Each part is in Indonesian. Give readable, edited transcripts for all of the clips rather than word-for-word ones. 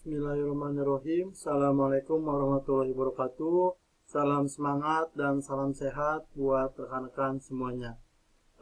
Bismillahirrahmanirrahim. Assalamualaikum warahmatullahi wabarakatuh. Salam semangat dan salam sehat buat rekan-rekan semuanya.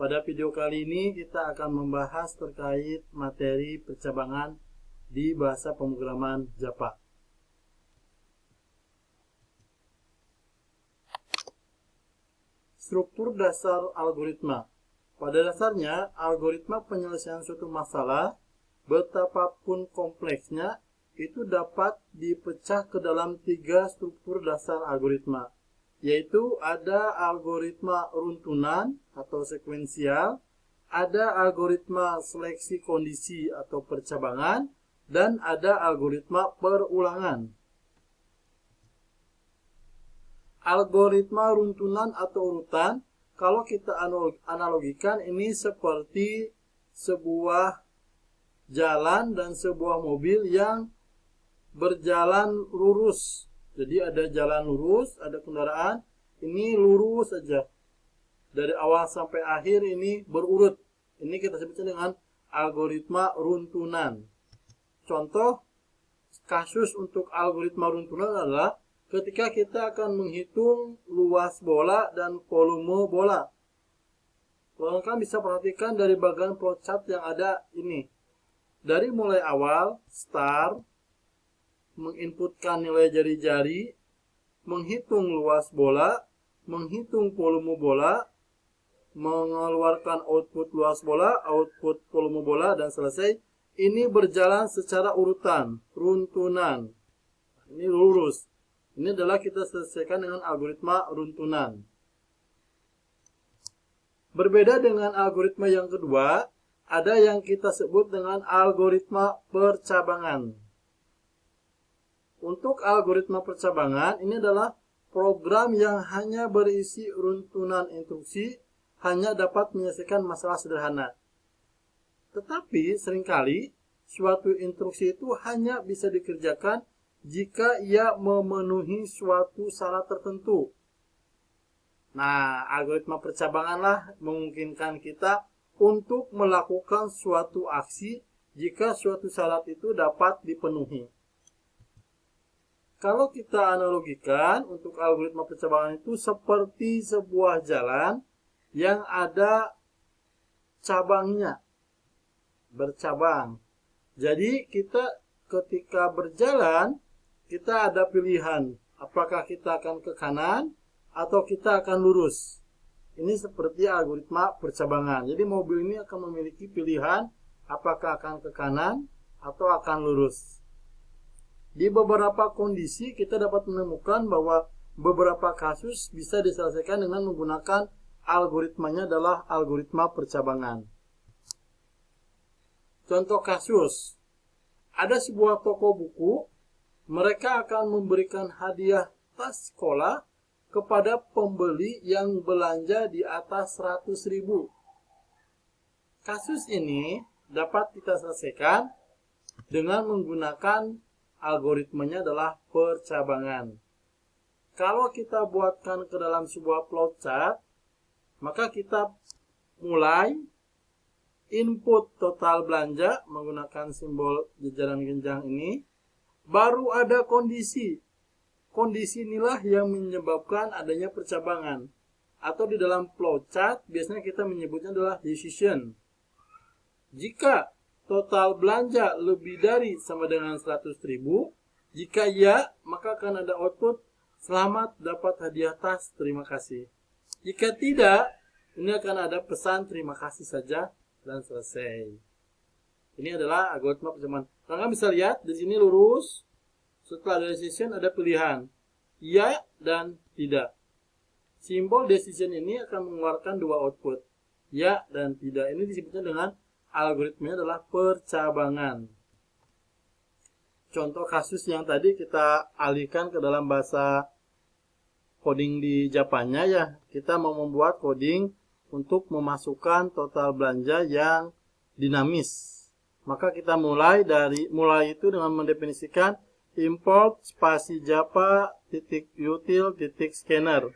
Pada video kali ini kita akan membahas terkait materi percabangan di bahasa pemrograman Java. Struktur dasar algoritma. Pada dasarnya, algoritma penyelesaian suatu masalah, betapapun kompleksnya, itu dapat dipecah ke dalam 3 struktur dasar algoritma, yaitu ada algoritma runtunan atau sekuensial, ada algoritma seleksi kondisi atau percabangan, dan ada algoritma perulangan. Algoritma runtunan atau urutan, kalau kita analogikan, ini seperti sebuah jalan dan sebuah mobil yang berjalan lurus. Jadi ada jalan lurus, ada kendaraan, ini lurus saja. Dari awal sampai akhir ini berurut. Ini kita sebutnya dengan algoritma runtunan. Contoh kasus untuk algoritma runtunan adalah ketika kita akan menghitung luas bola dan volume bola. Kalian bisa perhatikan dari bagian flowchart yang ada ini. Dari mulai awal, start, menginputkan nilai jari-jari, menghitung luas bola, menghitung volume bola, mengeluarkan output luas bola, output volume bola, dan selesai. Ini berjalan secara urutan, runtunan. Ini lurus. Ini adalah kita selesaikan dengan algoritma runtunan. Berbeda dengan algoritma yang kedua, ada yang kita sebut dengan algoritma percabangan. Untuk algoritma percabangan, ini adalah program yang hanya berisi runtunan instruksi, hanya dapat menyelesaikan masalah sederhana. Tetapi seringkali suatu instruksi itu hanya bisa dikerjakan jika ia memenuhi suatu syarat tertentu. Nah, algoritma percabanganlah memungkinkan kita untuk melakukan suatu aksi jika suatu syarat itu dapat dipenuhi. Kalau kita analogikan, untuk algoritma percabangan itu seperti sebuah jalan yang ada cabangnya, bercabang. Jadi kita ketika berjalan, kita ada pilihan, apakah kita akan ke kanan atau kita akan lurus. Ini seperti algoritma percabangan. Jadi mobil ini akan memiliki pilihan apakah akan ke kanan atau akan lurus. Di beberapa kondisi kita dapat menemukan bahwa beberapa kasus bisa diselesaikan dengan menggunakan algoritmanya adalah algoritma percabangan. Contoh kasus, ada sebuah toko buku, mereka akan memberikan hadiah tas sekolah kepada pembeli yang belanja di atas 100.000. Kasus ini dapat kita selesaikan dengan menggunakan algoritmanya adalah percabangan. Kalau kita buatkan ke dalam sebuah flowchart, maka kita mulai input total belanja menggunakan simbol jajaran genjang ini, baru ada kondisi. Kondisi inilah yang menyebabkan adanya percabangan. Atau di dalam flowchart biasanya kita menyebutnya adalah decision. Jika total belanja lebih dari sama dengan 100.000, jika ya, maka akan ada output selamat dapat hadiah tas, terima kasih. Jika tidak, ini akan ada pesan terima kasih saja dan selesai. Ini adalah algoritma percabangan. Kalian bisa lihat di sini lurus. Setelah decision ada pilihan ya dan tidak. Simbol decision ini akan mengeluarkan 2 output, ya dan tidak. Ini disebutnya dengan algoritmanya adalah percabangan. Contoh kasus yang tadi kita alihkan ke dalam bahasa coding di Japanya ya. Kita mau membuat coding untuk memasukkan total belanja yang dinamis. Maka kita mulai itu dengan mendefinisikan import spasi java.util.scanner.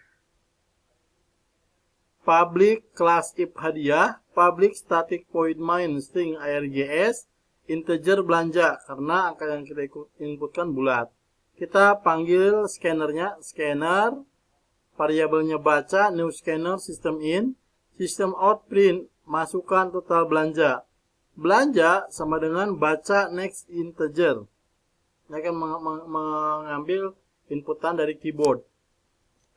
Public class if hadiah, public static void main string args, integer belanja karena angka yang kita inputkan bulat. Kita panggil scannernya, scanner, variabelnya baca, new scanner, system in, system out print, masukkan total belanja. Belanja sama dengan baca next integer. Ini akan mengambil inputan dari keyboard.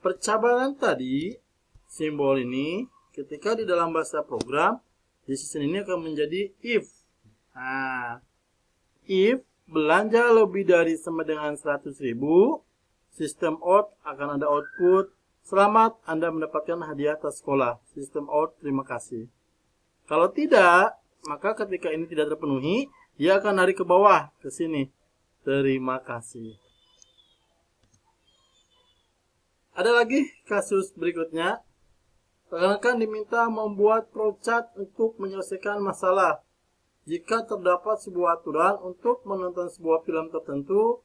Percabangan tadi, simbol ini, ketika di dalam bahasa program, decision ini akan menjadi if. Nah, if belanja lebih dari sama dengan 100.000, sistem out akan ada output, selamat Anda mendapatkan hadiah tas sekolah. Sistem out, terima kasih. Kalau tidak, maka ketika ini tidak terpenuhi, dia akan narik ke bawah, ke sini. Terima kasih. Ada lagi kasus berikutnya. Rekan diminta membuat flowchart untuk menyelesaikan masalah. Jika terdapat sebuah aturan untuk menonton sebuah film tertentu,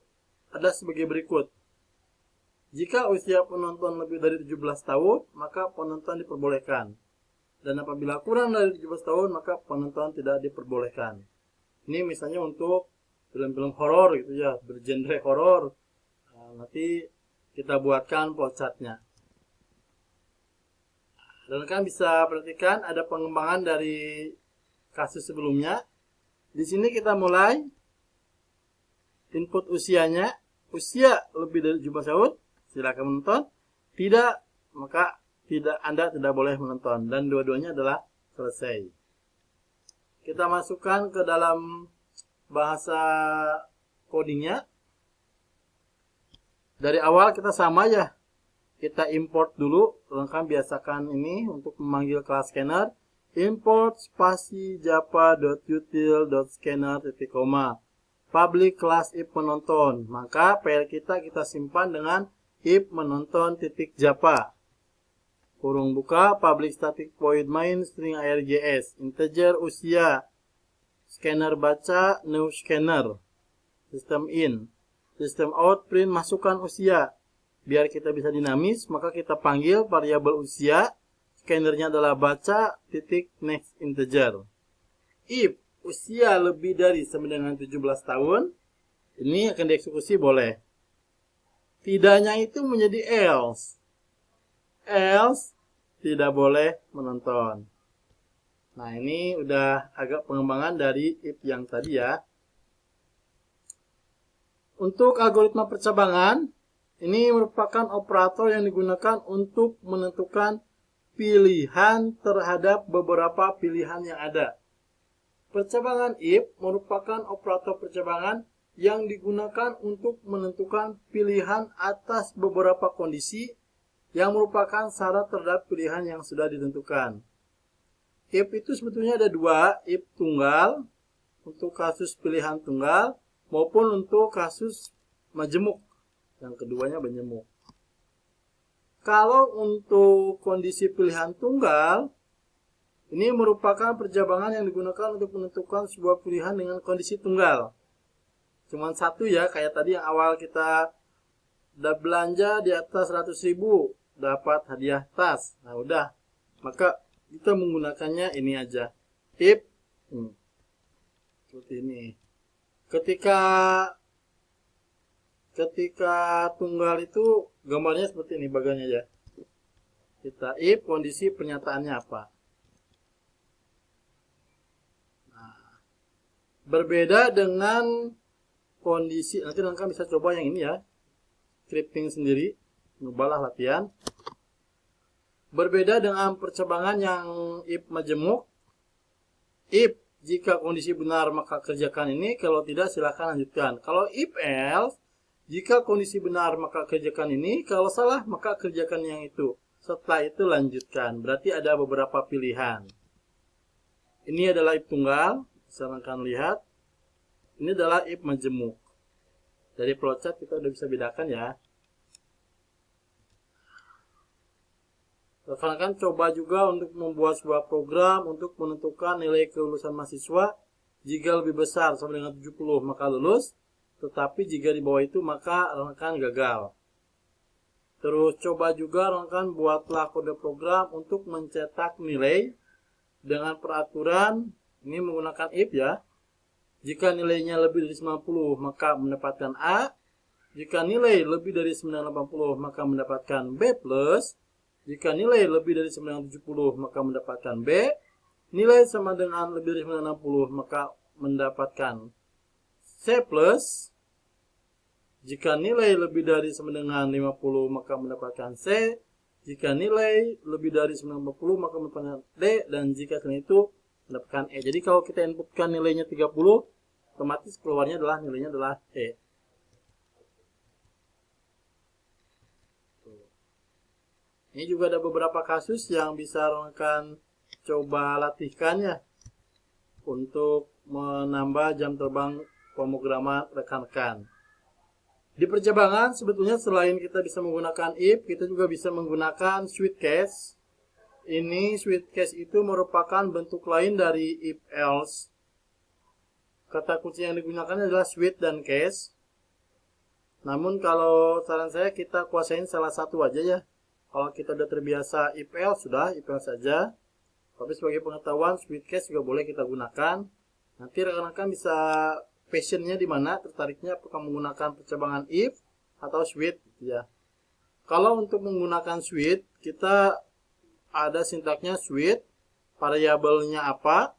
ada sebagai berikut. Jika usia penonton lebih dari 17 tahun, maka penonton diperbolehkan. Dan apabila kurang dari 17 tahun, maka penonton tidak diperbolehkan. Ini misalnya untuk film-film horor gitu ya, bergenre horor. Nah, nanti kita buatkan flowchartnya. Dan kan bisa perhatikan ada pengembangan dari kasus sebelumnya. Di sini kita mulai input usianya. Usia lebih dari 17 tahun, silakan menonton. Tidak, maka Anda tidak boleh menonton. Dan dua-duanya adalah selesai. Kita masukkan ke dalam bahasa codingnya. Dari awal kita sama ya. Kita import dulu. Rekan biasakan ini untuk memanggil kelas scanner. Import spasi japa.util.scanner titik koma public class if menonton. Maka file kita simpan dengan if menonton titik japa kurung buka public static void main string args integer usia scanner baca new scanner system in system out print masukkan usia. Biar kita bisa dinamis, maka kita panggil variabel usia. Scannernya adalah baca titik next integer. If usia lebih dari sama dengan 17 tahun, ini akan dieksekusi boleh. Tidaknya itu menjadi else. Else tidak boleh menonton. Nah, ini udah agak pengembangan dari if yang tadi ya. Untuk algoritma percabangan, ini merupakan operator yang digunakan untuk menentukan pilihan terhadap beberapa pilihan yang ada. Percabangan if merupakan operator percabangan yang digunakan untuk menentukan pilihan atas beberapa kondisi yang merupakan syarat terhadap pilihan yang sudah ditentukan. If itu sebetulnya ada dua, if tunggal untuk kasus pilihan tunggal maupun untuk kasus majemuk. Yang keduanya majemuk. Kalau untuk kondisi pilihan tunggal, ini merupakan percabangan yang digunakan untuk menentukan sebuah pilihan dengan kondisi tunggal. Cuman satu ya, kayak tadi yang awal kita udah belanja di atas 100.000, dapat hadiah tas. Nah udah, maka kita menggunakannya ini aja. If, seperti ini. Ketika tunggal itu gambarnya seperti ini bagiannya ya. Kita if kondisi pernyataannya apa. Nah, berbeda dengan kondisi, nanti rekan bisa coba yang ini ya. Scripting sendiri, ubahlah latihan. Berbeda dengan percabangan yang if majemuk. If jika kondisi benar maka kerjakan ini, kalau tidak silakan lanjutkan. Kalau if else, jika kondisi benar maka kerjakan ini, kalau salah maka kerjakan yang itu. Setelah itu lanjutkan. Berarti ada beberapa pilihan. Ini adalah if tunggal, silakan lihat. Ini adalah if majemuk. Dari flowchart kita udah bisa bedakan ya. Rekan-rekan coba juga untuk membuat sebuah program untuk menentukan nilai kelulusan mahasiswa. Jika lebih besar sama dengan 70 maka lulus. Tetapi jika di bawah itu maka rekan gagal. Terus coba juga rekan buatlah kode program untuk mencetak nilai dengan peraturan ini menggunakan if ya. Jika nilainya lebih dari 90 maka mendapatkan A. Jika nilai lebih dari 980 maka mendapatkan B+. Jika nilai lebih dari 970 maka mendapatkan B. Nilai sama dengan lebih dari 960 maka mendapatkan C+. Jika nilai lebih dari sama dengan 50 maka mendapatkan C. Jika nilai lebih dari 90 maka mendapatkan D. Dan jika selain itu mendapatkan E. Jadi kalau kita inputkan nilainya 30, otomatis keluarnya adalah nilainya adalah E. Ini juga ada beberapa kasus yang bisa rekan coba latihkan ya, untuk menambah jam terbang pemrograman rekan-rekan. Di percabangan sebetulnya selain kita bisa menggunakan if, kita juga bisa menggunakan switch case. Ini switch case itu merupakan bentuk lain dari if else. Kata kunci yang digunakan adalah switch dan case. Namun kalau saran saya kita kuasain salah satu aja ya. Kalau kita udah terbiasa if else, sudah if else saja. Tapi sebagai pengetahuan switch case juga boleh kita gunakan. Nanti rekan-rekan bisa passionnya di mana, tertariknya apakah menggunakan percabangan if atau switch gitu ya. Kalau untuk menggunakan switch, kita ada sintaknya switch, variabelnya apa,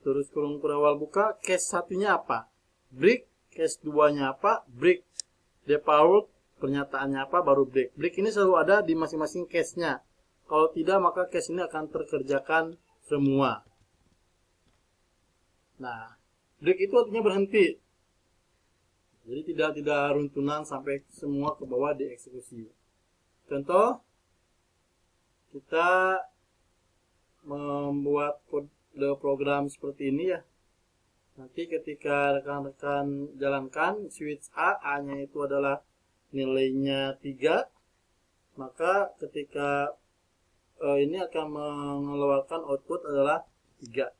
terus kurung berawal buka, case satunya apa, break, case 2-nya apa, break, default, pernyataannya apa, baru break. Break ini selalu ada di masing-masing case-nya. Kalau tidak, maka case ini akan terkerjakan semua. Nah, break itu artinya berhenti. Jadi tidak runtunan sampai semua ke bawah dieksekusi. Contoh, kita membuat kode program seperti ini ya. Nanti ketika rekan-rekan jalankan switch A-nya itu adalah nilainya 3, maka ketika ini akan mengeluarkan output adalah 3.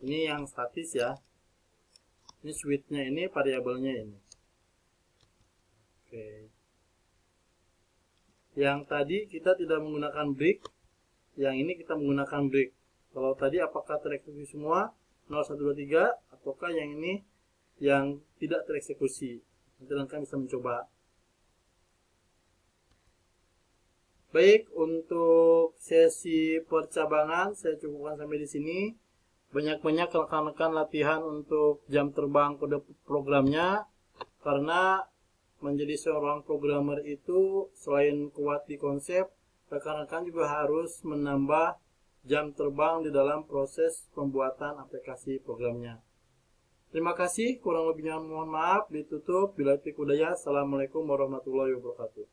Ini yang statis ya. Ini switch-nya, ini variabelnya ini. Oke. Yang tadi kita tidak menggunakan break, yang ini kita menggunakan break. Kalau tadi apakah tereksekusi semua 0, 1, 2, 3, ataukah yang ini yang tidak tereksekusi? Nanti rekan bisa mencoba. Baik, untuk sesi percabangan saya cukupkan sampai di sini. Banyak-banyak rekan-rekan latihan untuk jam terbang kode programnya, karena menjadi seorang programmer itu selain kuat di konsep, rekan-rekan juga harus menambah jam terbang di dalam proses pembuatan aplikasi programnya. Terima kasih, kurang lebihnya mohon maaf, ditutup. Bila taufiq hidayah. Assalamualaikum warahmatullahi wabarakatuh.